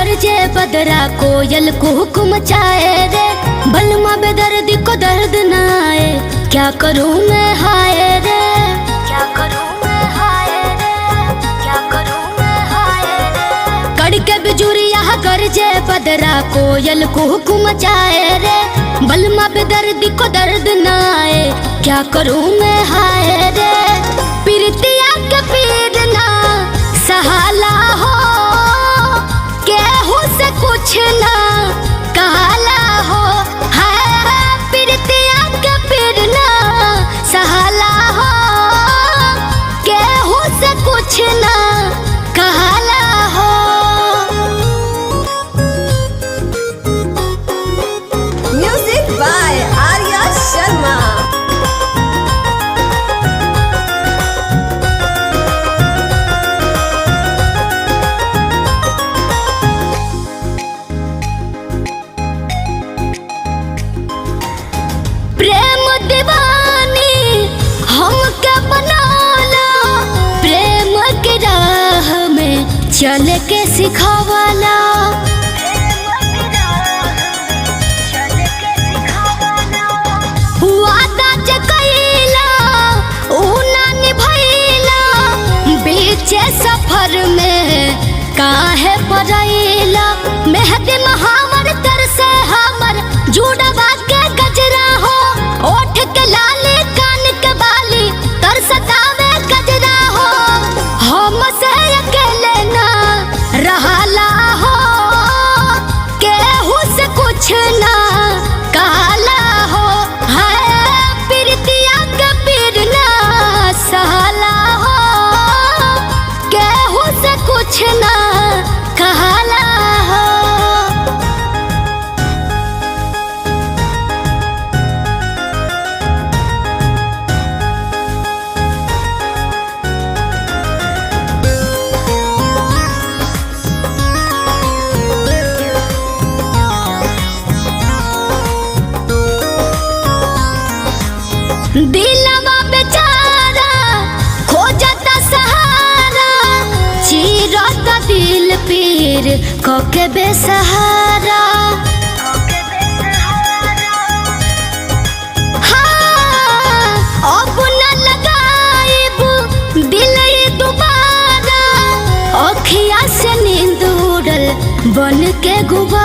गरजे बदरा कोयल को हुक्म चाहे रे, बलमा बेदर्दी को दर्द न आए, क्या करूं मैं हाय रे, क्या करूं मैं हाय रे, क्या करूं मैं हाय रे। कड़के बिजुरिया गरजे बदरा कोयल को हुक्म चाहे रे, बलमा बेदर्दी को दर्द न आए, क्या करूं मैं हाय रे। प्रीतिया के पीर ना सहाला हो, केहू से कुछ ना कहला हो, है प्रीतिया के पीर ना सहाला हो, केहू से कुछ ना कहला हो। Music by Arya Sharma. प्रेम दीवानी हमके बनाला, प्रेम के राह में चल के सिखावाला, वादा जे कइला ऊ ना निभइला, बीचे सफर में काहे पड़इला। मेहदी महावर तर से हमर जुड़वा के गजरा हो, ओठ के लाली कान के बाली तर सतावे गजरा हो, हम से अकेले ना रहला हो, केहू से कुछ ना कहला हो, है प्रीतिया के पीर ना सहला हो, केहू से कुछ ना कहला हो। दिलवा बेचारा खोजता सहारा, चीरता दिल पीर कोके बेसहारा। हाँ, अब न लगाइब दिल दोबारा, अखिया से नींद उड़ल बन के गुबारा।